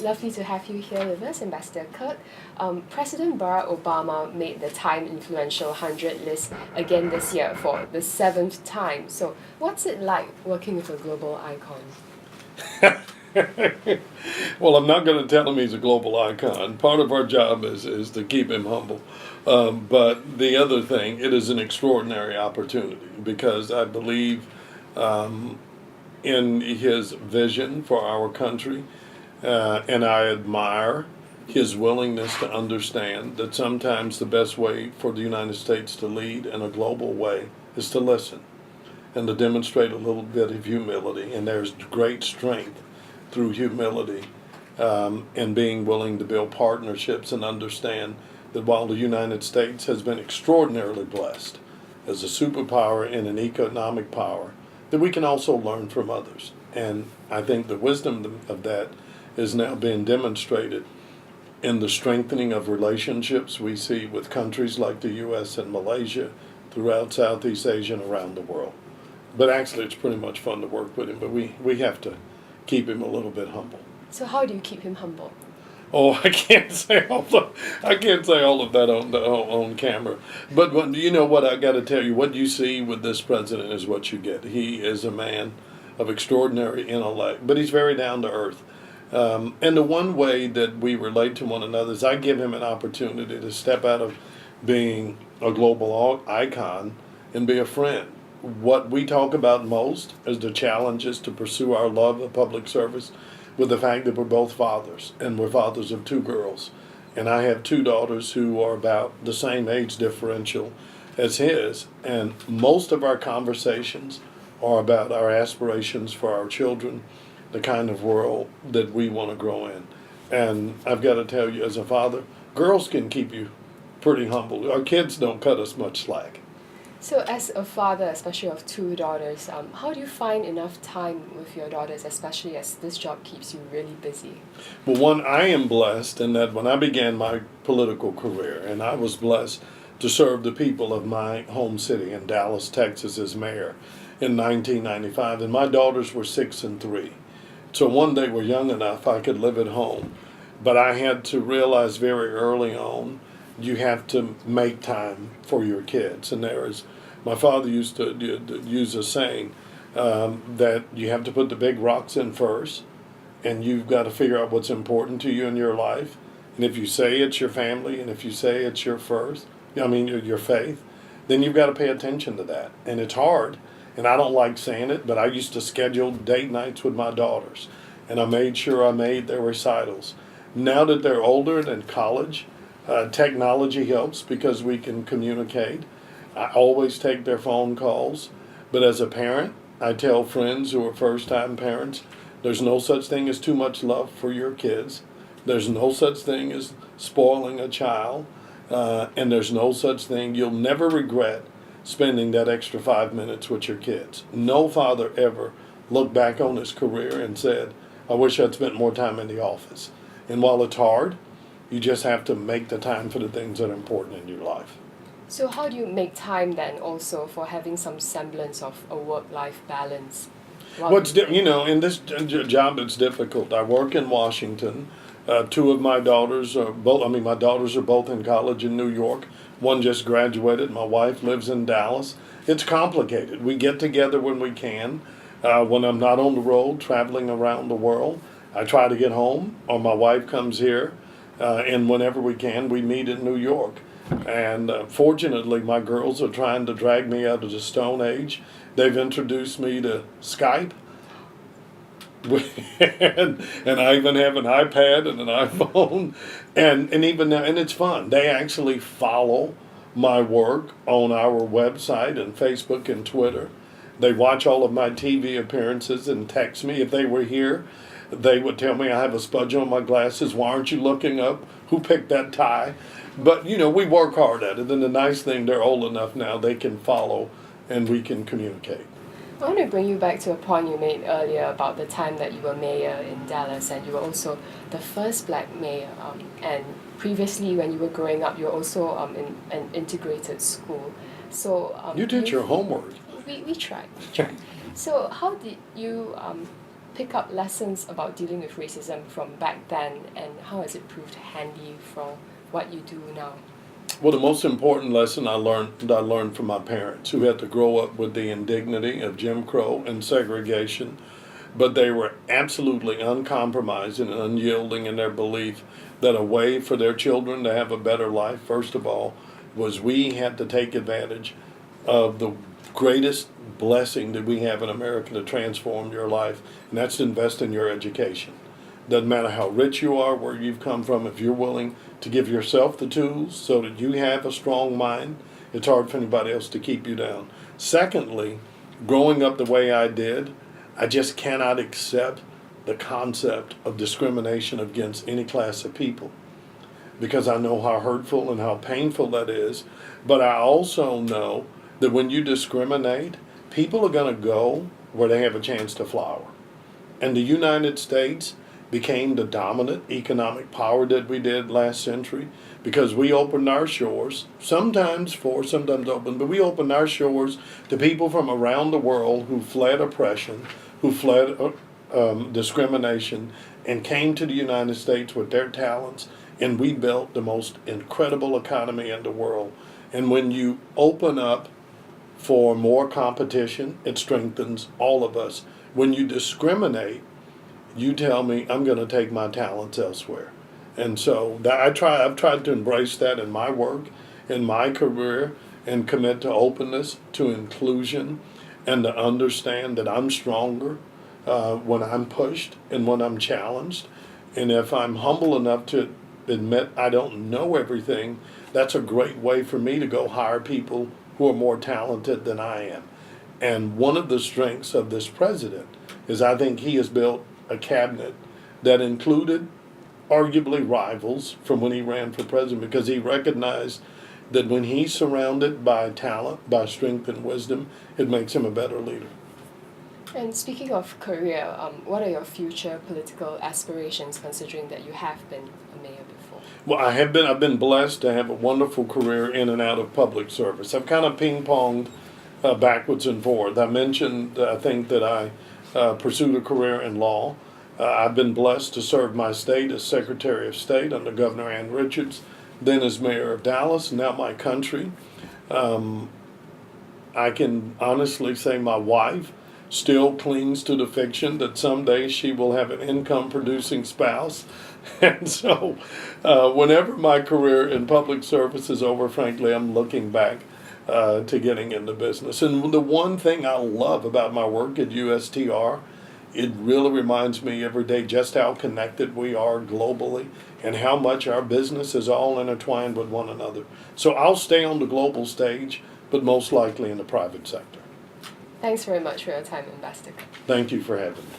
Lovely to have you here with us, Ambassador Kirk. President Barack Obama made the Time Influential 100 list again this year for the seventh time. So, what's it like working with a global icon? Well, I'm not going to tell him he's a global icon. Part of our job is to keep him humble. But the other thing, it is an extraordinary opportunity because I believe in his vision for our country, and I admire his willingness to understand that sometimes the best way for the United States to lead in a global way is to listen and to demonstrate a little bit of humility. And there's great strength through humility and being willing to build partnerships and understand that while the United States has been extraordinarily blessed as a superpower and an economic power, that we can also learn from others. And I think the wisdom of that is now being demonstrated in the strengthening of relationships we see with countries like the U.S. and Malaysia, throughout Southeast Asia and around the world. But actually, it's pretty much fun to work with him, but we have to keep him a little bit humble. So, how do you keep him humble? Oh, I can't say all of that on camera. But you know what I got to tell you, what you see with this president is what you get. He is a man of extraordinary intellect, but he's very down to earth. And the one way that we relate to one another is I give him an opportunity to step out of being a global icon and be a friend. What we talk about most is the challenges to pursue our love of public service with the fact that we're both fathers, and we're fathers of two girls. And I have two daughters who are about the same age differential as his, and most of our conversations are about our aspirations for our children, the kind of world that we want to grow in. And I've got to tell you, as a father, girls can keep you pretty humble. Our kids don't cut us much slack. So, as a father, especially of two daughters, how do you find enough time with your daughters, especially as this job keeps you really busy? Well, one, I am blessed in that when I began my political career, and I was blessed to serve the people of my home city in Dallas, Texas, as mayor in 1995, and my daughters were 6 and 3. So one, they were young enough I could live at home, but I had to realize very early on you have to make time for your kids. And my father used to use a saying that you have to put the big rocks in first, and you've got to figure out what's important to you in your life. And if you say it's your family, and if you say it's your your faith, then you've got to pay attention to that. And it's hard. And I don't like saying it, but I used to schedule date nights with my daughters, and I made sure I made their recitals. Now that they're older and in college, technology helps because we can communicate. I always take their phone calls, but as a parent, I tell friends who are first-time parents, there's no such thing as too much love for your kids. There's no such thing as spoiling a child, and there's no such thing. You'll never regret spending that extra 5 minutes with your kids. No father ever looked back on his career and said, I wish I'd spent more time in the office. And while it's hard, you just have to make the time for the things that are important in your life. So, how do you make time then also for having some semblance of a work-life balance? In this job, it's difficult. I work in Washington. Two of my daughters are my daughters are both in college in New York. One just graduated. My wife lives in Dallas. It's complicated. We get together when we can. When I'm not on the road, traveling around the world, I try to get home, or my wife comes here, and whenever we can, we meet in New York. And fortunately, my girls are trying to drag me out of the Stone Age. They've introduced me to Skype. and I even have an iPad and an iPhone, and even now, and it's fun. They actually follow my work on our website and Facebook and Twitter. They watch all of my TV appearances and text me. If they were here, they would tell me I have a smudge on my glasses. Why aren't you looking up? Who picked that tie? But, we work hard at it. And the nice thing, they're old enough now, they can follow and we can communicate. I want to bring you back to a point you made earlier about the time that you were mayor in Dallas, and you were also the first black mayor. And previously, when you were growing up, you were also in an integrated school. So you did your homework. We tried. So how did you pick up lessons about dealing with racism from back then, and how has it proved handy for what you do now? Well, the most important lesson I learned from my parents, who had to grow up with the indignity of Jim Crow and segregation, but they were absolutely uncompromising and unyielding in their belief that a way for their children to have a better life, first of all, was we had to take advantage of the greatest blessing that we have in America to transform your life, and that's to invest in your education. Doesn't matter how rich you are, where you've come from, if you're willing to give yourself the tools so that you have a strong mind, it's hard for anybody else to keep you down. Secondly, growing up the way I did, I just cannot accept the concept of discrimination against any class of people, because I know how hurtful and how painful that is. But I also know that when you discriminate, people are going to go where they have a chance to flower. And the United States became the dominant economic power that we did last century because we opened our shores, sometimes forced, sometimes open, but we opened our shores to people from around the world who fled oppression, who fled discrimination, and came to the United States with their talents, and we built the most incredible economy in the world. And when you open up for more competition, it strengthens all of us. When you discriminate, you tell me I'm going to take my talents elsewhere. And so I've tried to embrace that in my work, in my career, and commit to openness, to inclusion, and to understand that I'm stronger when I'm pushed and when I'm challenged. And if I'm humble enough to admit I don't know everything, that's a great way for me to go hire people who are more talented than I am. And one of the strengths of this president is I think he has built a cabinet that included arguably rivals from when he ran for president, because he recognized that when he's surrounded by talent, by strength and wisdom, it makes him a better leader. And speaking of career, what are your future political aspirations, considering that you have been a mayor before? Well, I've been blessed to have a wonderful career in and out of public service. I've kind of ping-ponged backwards and forth. I mentioned, I think, that I pursued a career in law. I've been blessed to serve my state as Secretary of State under Governor Ann Richards, then as Mayor of Dallas, now my country. I can honestly say my wife still clings to the fiction that someday she will have an income-producing spouse. And so whenever my career in public service is over, frankly, I'm looking back to getting into business. And the one thing I love about my work at USTR, it really reminds me every day just how connected we are globally and how much our business is all intertwined with one another. So I'll stay on the global stage, but most likely in the private sector. Thanks very much for your time, Ambassador. Thank you for having me.